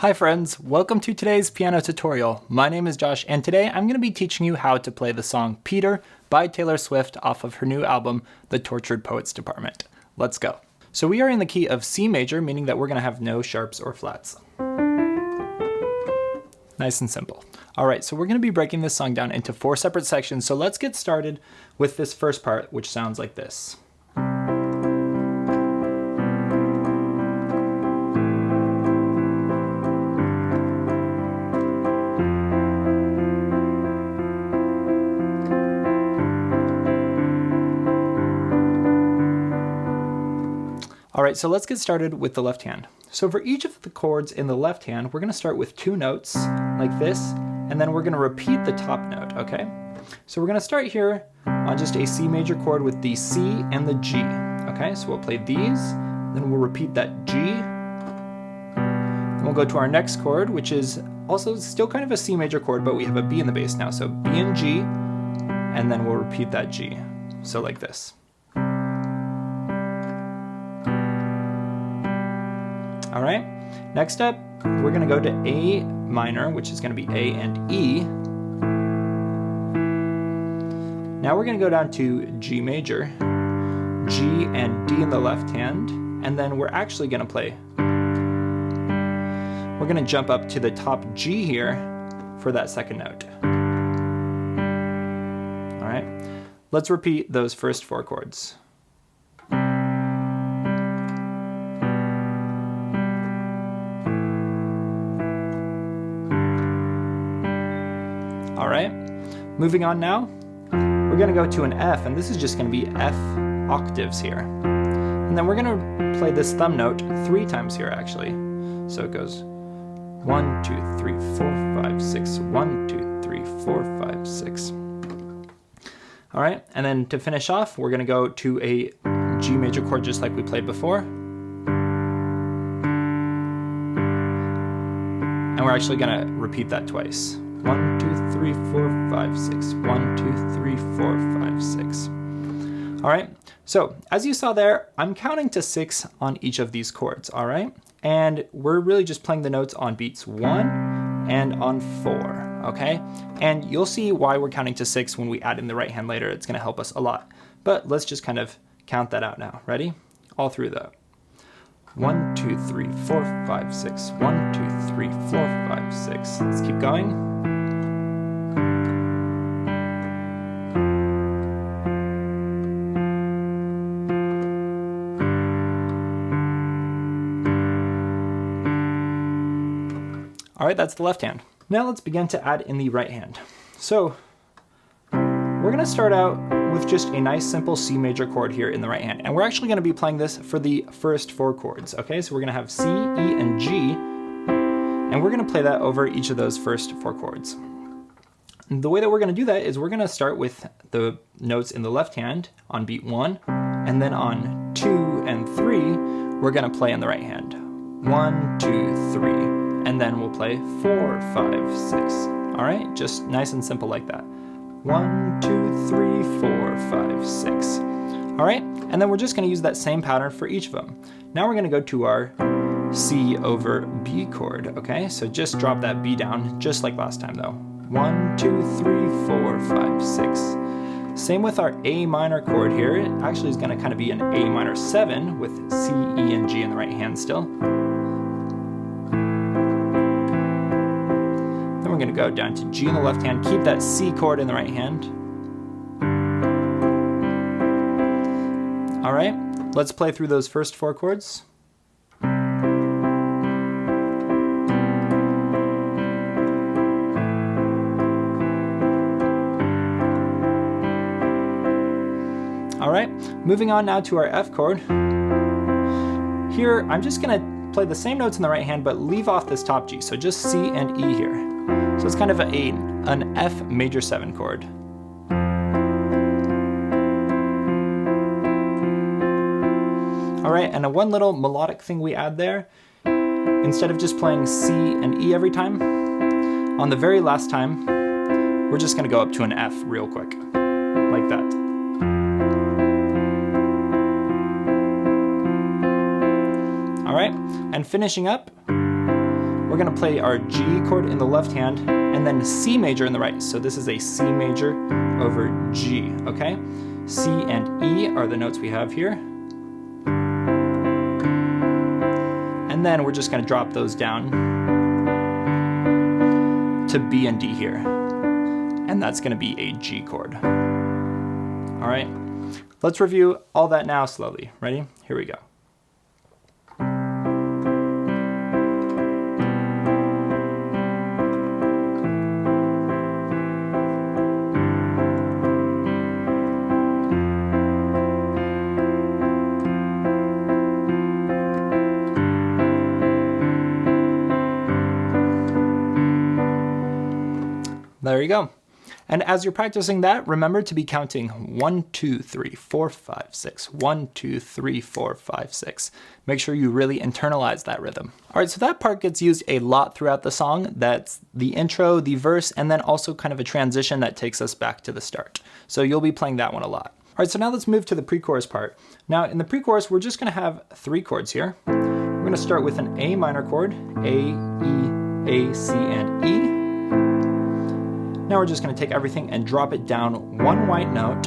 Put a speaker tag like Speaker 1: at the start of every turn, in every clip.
Speaker 1: Hi friends, welcome to today's piano tutorial. My name is Josh and today I'm going to be teaching you how to play the song Peter by Taylor Swift off of her new album, The Tortured Poets Department. Let's go. So we are in the key of C major, meaning that we're going to have no sharps or flats. Nice and simple. Alright, so we're going to be breaking this song down into 4 separate sections, so let's get started with this first part, which sounds like this. Alright, so let's get started with the left hand. So for each of the chords in the left hand, we're going to start with 2 notes like this, and then we're going to repeat the top note, okay? So we're going to start here on just a C major chord with the C and the G, okay? So we'll play these, then we'll repeat that G, then we'll go to our next chord, which is also still kind of a C major chord, but we have a B in the bass now, so B and G, and then we'll repeat that G, so like this. All right, next up, we're gonna go to A minor, which is gonna be A and E. Now we're gonna go down to G major, G and D in the left hand, and then we're actually gonna play. We're gonna jump up to the top G here for that second note. All right, let's repeat those first 4 chords. All right, moving on now, we're gonna go to an F, and this is just gonna be F octaves here. And then we're gonna play this thumb note 3 times here actually. So it goes 1, 2, 3, 4, 5, 6, 1, 2, 3, 4, 5, 6. All right, and then to finish off, we're gonna go to a G major chord just like we played before. And we're actually gonna repeat that twice. 1, 2, 3, 4, 5, 6. 1, 2, 3, 4, 5, 6. All right, so as you saw there, I'm counting to 6 on each of these chords, all right? And we're really just playing the notes on beats 1 and on 4, okay? And you'll see why we're counting to 6 when we add in the right hand later. It's gonna help us a lot. But let's just kind of count that out now. Ready? All through that. 1, 2, 3, 4, 5, 6. 1, 2, 3, 4, 5, 6. Let's keep going. All right, that's the left hand. Now let's begin to add in the right hand. So we're gonna start out with just a nice simple C major chord here in the right hand. And we're actually gonna be playing this for the first 4 chords, okay? So we're gonna have C, E, and G, and we're gonna play that over each of those first 4 chords. And the way that we're gonna do that is we're gonna start with the notes in the left hand on beat 1, and then on 2 and 3, we're gonna play in the right hand. 1, 2, 3. And then we'll play 4, 5, 6. All right, just nice and simple like that. 1, 2, 3, 4, 5, 6. All right, and then we're just gonna use that same pattern for each of them. Now we're gonna go to our C over B chord, okay? So just drop that B down, just like last time though. 1, 2, 3, 4, 5, 6. Same with our A minor chord here. It actually is gonna kind of be an A minor 7 with C, E, and G in the right hand still. We're going to go down to G in the left hand, keep that C chord in the right hand. All right, let's play through those first 4 chords. All right, moving on now to our F chord. Here, I'm just going to play the same notes in the right hand, but leave off this top G, so just C and E here. So it's kind of an F major 7 chord. All right, and one little melodic thing we add there, instead of just playing C and E every time, on the very last time, we're just gonna go up to an F real quick, like that. All right, and finishing up, we're we're gonna play our G chord in the left hand and then C major in the right. So this is a C major over G, okay? C and E are the notes we have here. And then we're just gonna drop those down to B and D here. And that's gonna be a G chord. All right, let's review all that now slowly. Ready? Here we go. There you go. And as you're practicing that, remember to be counting 1, 2, 3, 4, 5, 6. 1, 2, 3, 4, 5, 6. Make sure you really internalize that rhythm. All right, so that part gets used a lot throughout the song. That's the intro, the verse, and then also kind of a transition that takes us back to the start. So you'll be playing that one a lot. All right, so now let's move to the pre-chorus part. Now in the pre-chorus, we're just gonna have 3 chords here. We're gonna start with an A minor chord, A, E, A, C, and E. Now we're just going to take everything and drop it down 1 white note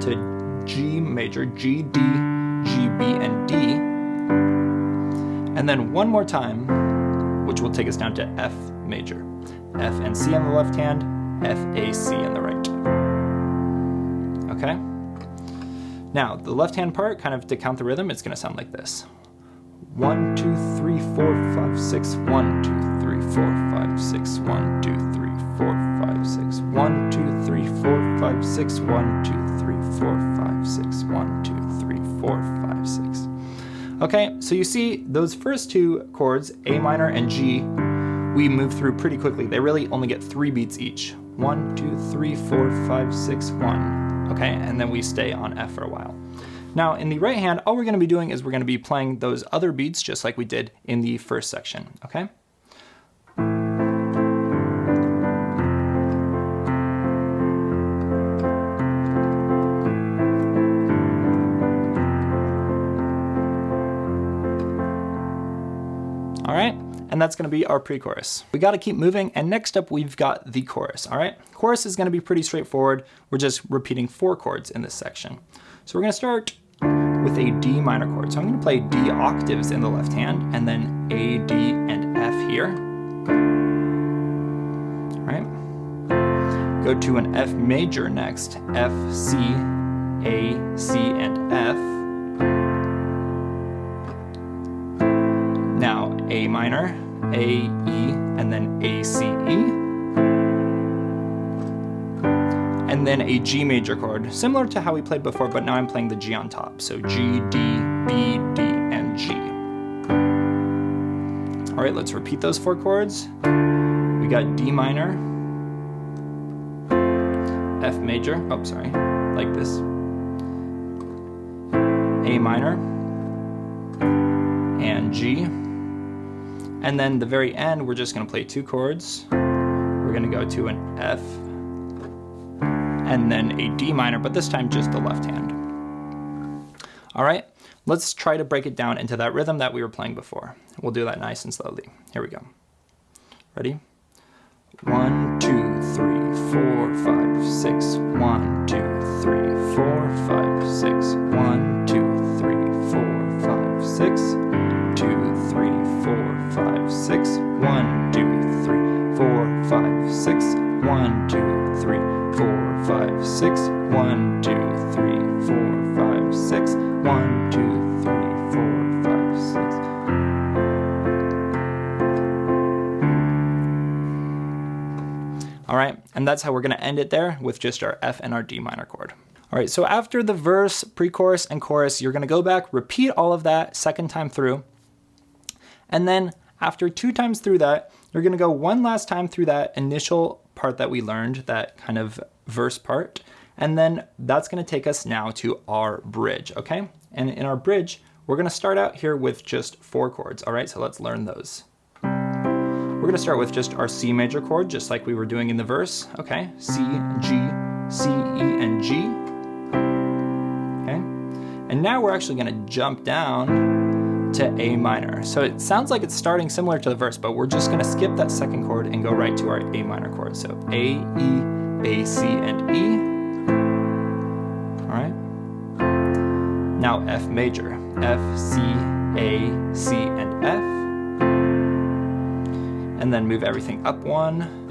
Speaker 1: to G major, G, D, G, B, and D. And then 1 more time, which will take us down to F major. F and C on the left hand, F, A, C on the right. Okay? Now, the left hand part, kind of to count the rhythm, it's going to sound like this. 1, 2, 3, 4, 5, 6. 1, 2, 3, 4, 5, 6. 1, 2, 3, 4, 5, 6. 1, 2, 3, 4, 5, 6. 1, 2, 3, 4, 5, 6. 1, 2, 3, 4, 5, 6. Okay, so you see those first 2 chords, A minor and G, we move through pretty quickly. They really only get 3 beats each. 1, 2, 3, 4, 5, 6, 1. Okay, and then we stay on F for a while. Now in the right hand, all we're going to be doing is we're going to be playing those other beats just like we did in the first section, okay? All right, and that's going to be our pre-chorus. We got to keep moving, and next up we've got the chorus, all right? Chorus is going to be pretty straightforward. We're just repeating 4 chords in this section. So we're going to start with a D minor chord. So I'm going to play D octaves in the left hand, and then A, D, and F here. All right. Go to an F major next, F, C, A, C, and F. Now A minor, A, E, and then A, C, E. And then a G major chord, similar to how we played before, but now I'm playing the G on top. So G, D, B, D, and G. All right, let's repeat those 4 chords. We got D minor, F major, oh sorry, like this. A minor, and G. And then the very end, we're just gonna play 2 chords. We're gonna go to an F, and then a D minor, but this time just the left hand. All right, let's try to break it down into that rhythm that we were playing before. We'll do that nice and slowly. Here we go. Ready? 1, 2, 3, 4, 5, 6. 1, 2, 3, 4, 5, 6. 1, 2, 3, 4, 5, 6. 2, 3, 4, 5, 6. 1, 2, 3, 4, 5, 6. 1, 2, 3, 4, 5, 6. 1, 2, 3, 4, 5, 6. 1, 2, 3, 4, 5, 6. All right, and that's how we're gonna end it there with just our F and our D minor chord. All right, so after the verse, pre-chorus, and chorus, you're gonna go back, repeat all of that 2nd time through, and then after 2 times through that, you're gonna go 1 last time through that initial part that we learned, that kind of verse part, and then that's gonna take us now to our bridge, okay? And in our bridge, we're gonna start out here with just 4 chords, all right? So let's learn those. We're gonna start with just our C major chord, just like we were doing in the verse, okay? C, G, C, E, and G, okay? And now we're actually gonna jump down to A minor. So it sounds like it's starting similar to the verse, but we're just gonna skip that second chord and go right to our A minor chord. So A, E, A, C, and E. All right. Now F major, F, C, A, C, and F. And then move everything up one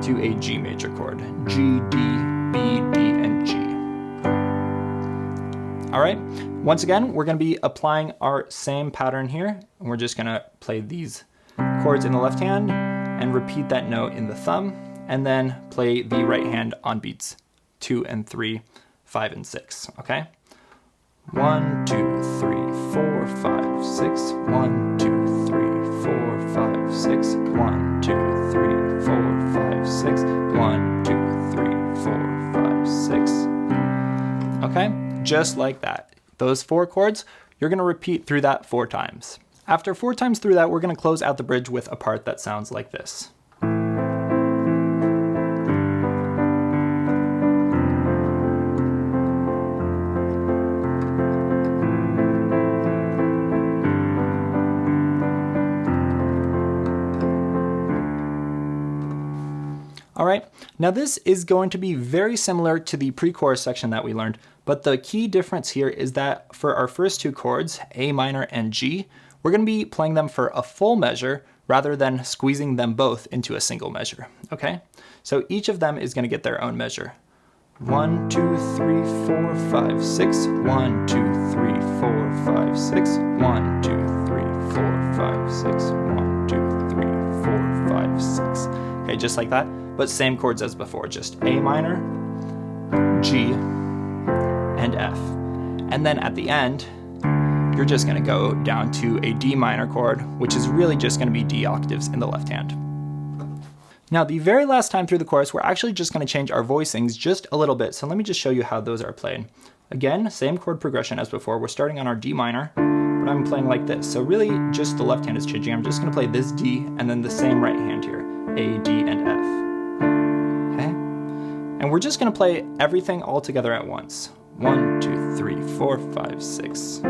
Speaker 1: to a G major chord, G, D, B, D, and G. All right, once again, we're gonna be applying our same pattern here, and we're just gonna play these chords in the left hand and repeat that note in the thumb, and then play the right hand on beats 2 and 3, 5 and 6, okay? 1, 2, 3, 4, 5, 6, 1, 2, 3, 4, 5, 6, 1, 2, 3, 4, 5, 6, 1, 2, 3, 4, 5, 6. Okay, just like that. Those 4 chords, you're gonna repeat through that 4 times. After 4 times through that, we're gonna close out the bridge with a part that sounds like this. All right, now this is going to be very similar to the pre-chorus section that we learned, but the key difference here is that for our first 2 chords, A minor and G, we're gonna be playing them for a full measure rather than squeezing them both into a single measure, okay? So each of them is gonna get their own measure. 1, 2, 3, 4, 5, 6, 1, 2, 3, 4, 5, 6, 1, 2, 3, 4, 5, 6, 1, 2, 3, 4, 5, 6. Okay, just like that, but same chords as before, just A minor, G, and F. And then at the end, you're just gonna go down to a D minor chord, which is really just gonna be D octaves in the left hand. Now, the very last time through the chorus, we're actually just gonna change our voicings just a little bit. So let me just show you how those are played. Again, same chord progression as before. We're starting on our D minor, but I'm playing like this. So really just the left hand is changing. I'm just gonna play this D and then the same right hand here, A, D, and F. Okay? And we're just gonna play everything all together at once. 1, 2, 3, 4, 5, 6.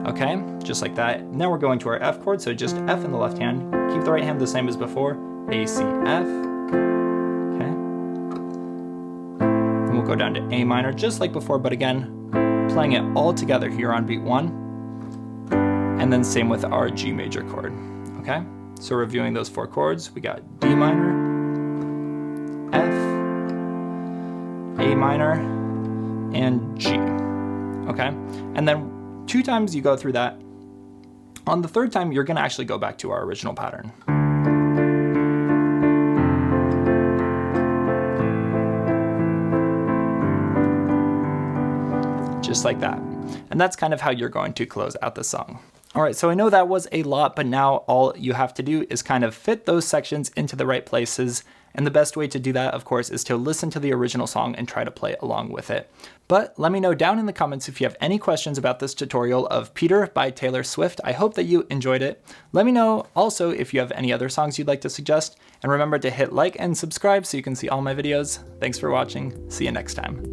Speaker 1: Okay, just like that. Now we're going to our F chord, so just F in the left hand. Keep the right hand the same as before, A, C, F. Okay. And we'll go down to A minor, just like before, but again, playing it all together here on beat 1. And then same with our G major chord, okay? So reviewing those 4 chords, we got D minor, F, A minor, and G, okay? And then 2 times you go through that. On the 3rd time, you're gonna actually go back to our original pattern. Just like that. And that's kind of how you're going to close out the song. All right, so I know that was a lot, but now all you have to do is kind of fit those sections into the right places. And the best way to do that, of course, is to listen to the original song and try to play along with it. But let me know down in the comments if you have any questions about this tutorial of Peter by Taylor Swift. I hope that you enjoyed it. Let me know also if you have any other songs you'd like to suggest. And remember to hit like and subscribe so you can see all my videos. Thanks for watching. See you next time.